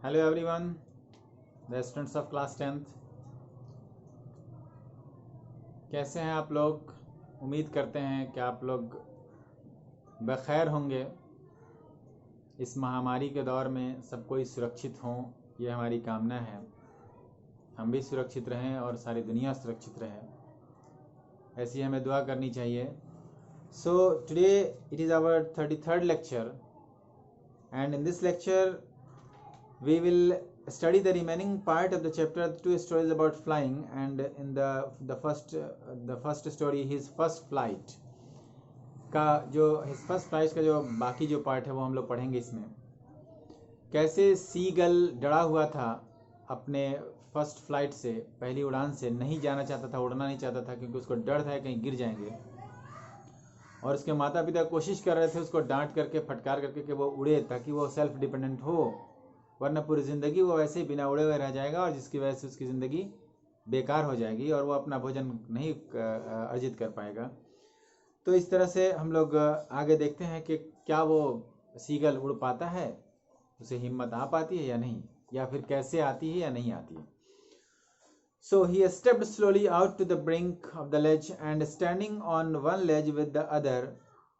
Hello everyone, the students of class 10th। कैसे हैं आप लोग? उम्मीद करते हैं कि आप लोग बखैर होंगे। इस महामारी के दौर में सब कोई सुरक्षित हों, ये हमारी कामना है। हम भी सुरक्षित रहें और सारी दुनिया सुरक्षित रहे, ऐसी हमें दुआ करनी चाहिए। So today it is our 33rd lecture and in this lecture we will study the remaining part of the chapter, 2 stories about flying, and in the first story, his first flight का जो his first flight का जो बाकी जो part है वो हम लोग पढ़ेंगे। इसमें कैसे सीगल डरा हुआ था अपने फर्स्ट फ्लाइट से, पहली उड़ान से। नहीं जाना चाहता था, उड़ना नहीं चाहता था, क्योंकि उसको डर था कहीं गिर जाएंगे। और उसके माता पिता कोशिश कर रहे थे उसको डांट करके, फटकार करके कि वो उड़े, ताकि वो सेल्फ डिपेंडेंट हो, वरना पूरी ज़िंदगी वो वैसे ही बिना उड़े हुए रह जाएगा, और जिसकी वजह से उसकी ज़िंदगी बेकार हो जाएगी और वो अपना भोजन नहीं अर्जित कर पाएगा। तो इस तरह से हम लोग आगे देखते हैं कि क्या वो सीगल उड़ पाता है, उसे हिम्मत आ पाती है या नहीं, या फिर कैसे आती है या नहीं आती है। So he stepped slowly out to the brink of the ledge, and standing on one ledge with the other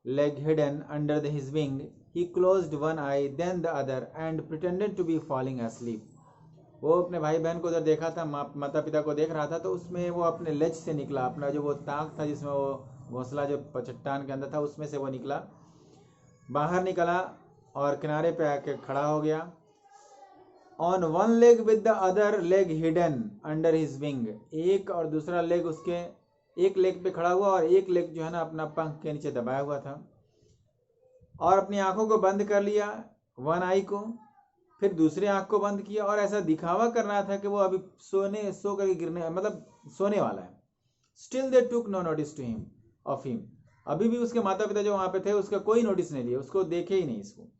leg hidden under his wing, he closed one eye, then the other, and pretended to be falling asleep. वो अपने भाई बहन को उधर देखा था, माता पिता को देख रहा था, तो उसमें वो अपने लेज से निकला, अपना जो वो ताक था जिसमें वो घोंसला जो चट्टान के अंदर था, उसमें से वो निकला, बाहर निकला और किनारे पे आके खड़ा हो गया। On one leg with the other leg hidden under his wing, एक और दूसरा लेग उसके, एक लेग पे खड़ा हुआ और एक लेग जो है ना अपना पंख के नीचे दबाया हुआ था, और अपनी आंखों को बंद कर लिया, वन आई को, फिर दूसरी आंख को बंद किया, और ऐसा दिखावा कर रहा था कि वो अभी सो करके गिरने, मतलब सोने वाला है। Still they took no notice to him of him, अभी भी उसके माता पिता जो वहां पे थे उसका कोई नोटिस नहीं लिया, उसको देखे ही नहीं इसको।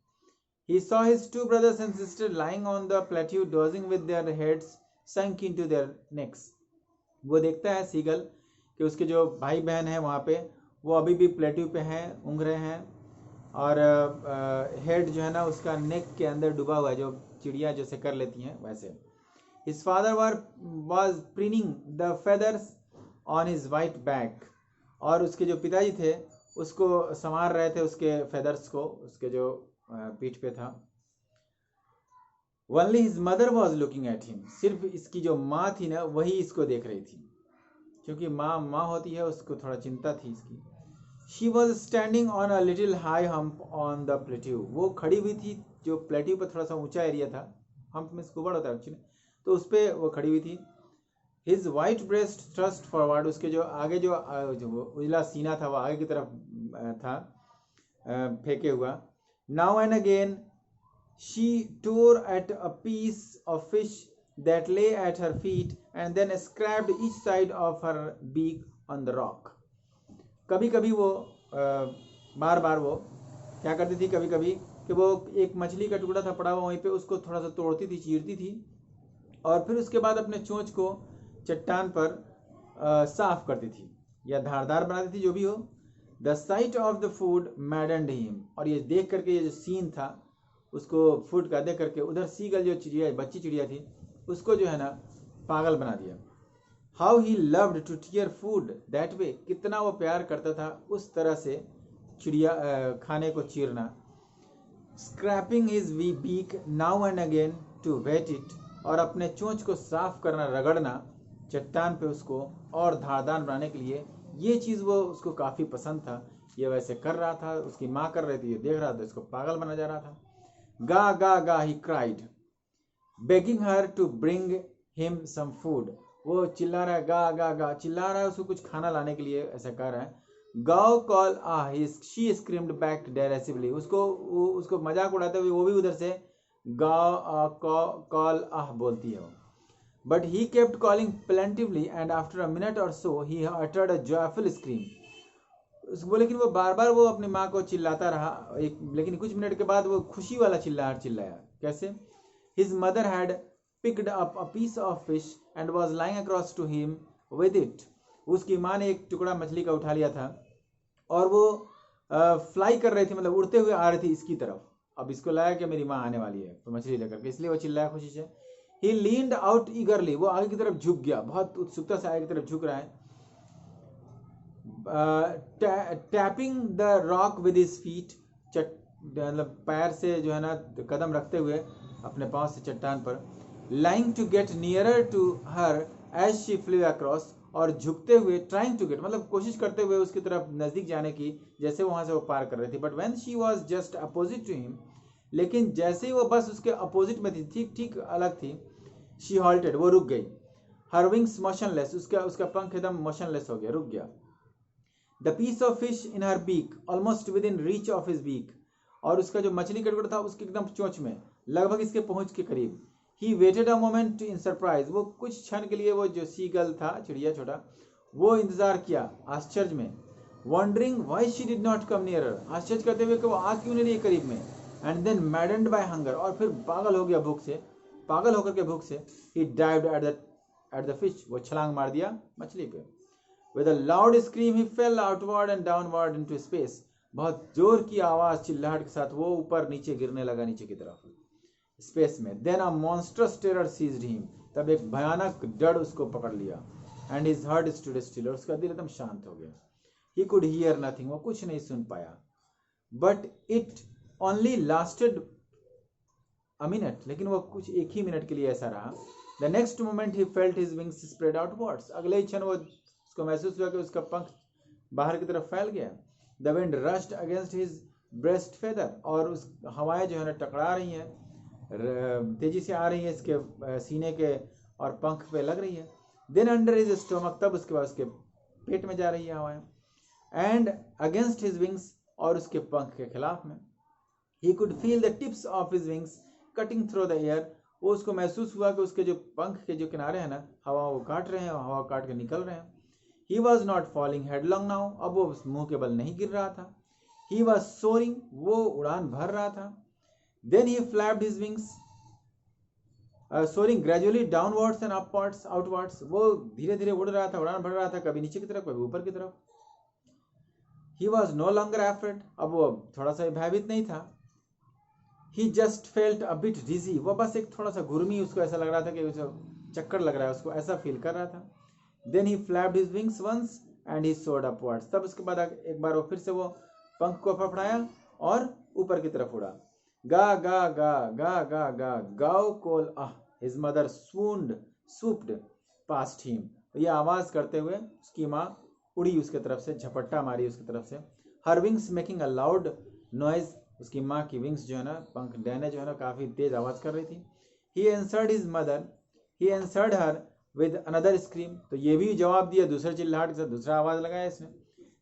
He saw his 2 brothers and sisters lying on the plateau, dozing with their heads sunk into their necks. वो देखता है सीगल कि उसके जो भाई बहन हैं वहाँ पे, वो अभी भी प्लेट्यू पे हैं, ऊँघ रहे हैं, और हेड जो है ना उसका नेक के अंदर डूबा हुआ है, जो चिड़िया जैसे कर लेती हैं वैसे। His father was preening the feathers on his white back, और उसके जो पिताजी थे उसको संवार रहे थे उसके फेदर्स को, उसके जो पीठ पे था। Only his mother was looking at him, सिर्फ इसकी जो माँ थी ना वही इसको देख रही थी, क्योंकि माँ होती है, उसको थोड़ा चिंता थी इसकी। She was standing on a little high hump on the plateau, वो खड़ी हुई थी, जो प्लेट्यू पर थोड़ा सा ऊंचा एरिया था, हम्प में स्कूबड़ होता है एक्चुअली, तो उस पर वो खड़ी हुई थी। His white breast thrust forward, उसके जो आगे जो उजला सीना था वो आगे की तरफ था फेंके हुआ। Now and again she tore at a piece of fish that lay at her feet, and then scraped each side of her beak on the rock. कभी कभी वो बार बार वो क्या करती थी, कभी कभी कि वो एक मछली का टुकड़ा था पड़ा हुआ वहीं पे, उसको थोड़ा सा तोड़ती थी, चीरती थी, और फिर उसके बाद अपने चोंच को चट्टान पर साफ करती थी या धारदार बनाती थी, जो भी हो। The sight of the food maddened him, और ये देख करके, ये जो सीन था उसको फूड का देख करके, उधर सीगल जो चिड़िया, बच्ची चिड़िया थी, उसको जो है ना पागल बना दिया। How he loved to tear food that way, कितना वो प्यार करता था उस तरह से चिड़िया खाने को चीरना। Scraping his beak now and again to wet it, और अपने चोंच को साफ करना, रगड़ना चट्टान पे उसको और धारदार बनाने के लिए, ये चीज़ वो उसको काफ़ी पसंद था। ये वैसे कर रहा था, उसकी माँ कर रही थी, ये देख रहा था, इसको पागल बना जा रहा था। गा गा ga he cried, begging her to bring him some food, वो चिल्ला रहा है, गा गा गा चिल्ला रहा है उसको कुछ खाना लाने के लिए, ऐसा कर रहा है। Go call ah, she screamed back derisively, उसको मजाक उड़ाते हुए वो भी उधर से गाओ कॉल आह बोलती है वो। But he kept calling plaintively, and after a minute or so he uttered a joyful scream. उसको, लेकिन वो बार बार वो अपनी माँ को चिल्लाता रहा, लेकिन कुछ मिनट के बाद वो खुशी वाला चिल्लाहट चिल्लाया। कैसे? His mother had picked up a piece of fish and was lying across to him with it. उसकी माँ ने एक टुकड़ा मछली का उठा लिया था और वो फ्लाई कर रही थी, मतलब उड़ते हुए आ रही थी इसकी तरफ, अब इसको लगा कि मेरी माँ आने वाली है तो मछली लेकर के, इसलिए वो चिल्लाया खुशी से। ही लीन्ड आउट ईगरली, वो आगे की तरफ झुक गया, बहुत उत्सुकता से आगे की तरफ झुक रहा है। Tapping the rock with his feet, मतलब पैर से जो है ना कदम रखते हुए अपने पांव से चट्टान पर। Lying to get nearer to her as she flew across, और झुकते हुए, ट्राइंग टू गेट मतलब कोशिश करते हुए उसकी तरफ नजदीक जाने की, जैसे वहां से वो पार कर रही थी। But when she was just opposite to him, लेकिन जैसे ही वो बस उसके अपोजिट में थी, ठीक ठीक अलग थी, शी हॉल्टेड, वो रुक गई। हर विंग्स मोशनलेस, उसका पंख एकदम मोशनलेस हो गया, रुक गया। The piece of fish in her beak almost within reach of his beak, और उसका जो मछली का टुकड़ा था उसके एकदम चोंच में, लगभग इसके पहुंच के करीब। He waited a moment in surprise, वो कुछ क्षण के लिए, वो जो सीगल था, चिड़िया छोटा, वो इंतजार किया आश्चर्य में। Wondering why she did not come nearer, आश्चर्य करते हुए कि वो आ क्यों नहीं रही करीब में। And then maddened by hunger, और फिर पागल हो गया भूख से, पागल होकर के भूख से। ही डाइव्ड एट द फिश, वो छलांग मार दिया मछली पे। With a loud scream he fail outward and downward into space, बहुत जोर की आवाज, चिल्लाहट के साथ वो ऊपर नीचे गिरने लगा, नीचे की तरफ, स्पेस में। देन अ मॉन्स्ट्रस टेरर सीज्ड हिम, तब एक भयानक डर उसको पकड़ लिया। And his heart stood still, और उसका दिल एकदम शांत हो गया। ही कुड हियर नथिंग, वो कुछ नहीं सुन पाया। But it only lasted a minute, लेकिन वो कुछ एक ही मिनट के लिए ऐसा रहा। The next moment he felt his wings spread outwards, अगले ही क्षण वो उसको महसूस हुआ कि उसका पंख बाहर की तरफ फैल गया। The wind rushed against his breast feather, और उस हवाएं जो है ना टकरा रही हैं, तेजी से आ रही है इसके सीने के और पंख पे लग रही है। देन अंडर हिज स्टोमक, तब उसके बाद उसके पेट में जा रही है हवाएं। एंड अगेंस्ट हिज विंग्स, और उसके पंख के खिलाफ में। He could feel the tips of his wings cutting through the air, वो उसको महसूस हुआ कि उसके जो पंख के जो किनारे हैं ना, हवा वो काट रहे हैं, हवा काट के निकल रहे हैं। He was not falling headlong now, अब वो मुंह के बल नहीं गिर रहा था। ही वॉज सोरिंग, वो उड़ान भर रहा था। Then he flapped his wings soaring gradually downwards and upwards outwards, वो धीरे धीरे उड़ रहा था, उड़ान भर रहा था, कभी नीचे की तरफ कभी ऊपर की तरफ। He was no longer afraid, अब वो थोड़ा सा भयभीत नहीं था। He just felt a bit dizzy, वो बस एक थोड़ा सा घुर्मी, उसको ऐसा लग रहा था कि उसे चक्कर लग रहा है, उसको ऐसा फील कर रहा था। Then he flapped his wings once and he soared upwards, तब उसके बाद एक बार वो फिर से वो पंख को फड़फड़ाया और ऊपर की तरफ उड़ा। गा गा गा गा गा गा गाओ कोल ah, his mother swooped past him, ये आवाज करते हुए उसकी माँ उड़ी उसके तरफ से, झपट्टा मारी उसकी तरफ से। हर wings making a loud noise, उसकी माँ की विंग्स जो है ना, पंख डैने जो है ना, काफी तेज आवाज कर रही थी। ही answered her with another scream, तो ये भी जवाब दिया दूसरे चिल्लाहट के साथ, दूसरा आवाज लगाया इसने।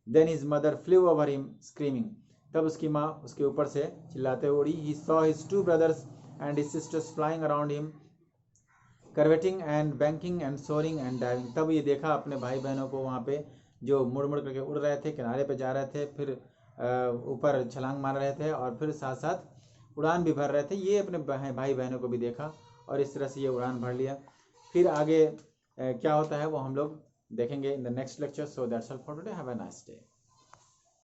Then his mother flew over him screaming, तब उसकी माँ उसके ऊपर से चिल्लाते हुए उड़ी। He saw his two brothers and his sisters flying around him, curveting and banking and soaring and diving, तब ये देखा अपने भाई बहनों को वहाँ पे जो मुड़ मुड़ करके उड़ रहे थे, किनारे पे जा रहे थे, फिर ऊपर छलांग मार रहे थे, और फिर साथ साथ उड़ान भी भर रहे थे। ये अपने भाई बहनों को भी देखा और इस तरह से ये उड़ान भर लिया। फिर आगे क्या होता है वो हम लोग देखेंगे in the next lecture. So that's all for today, have a nice day.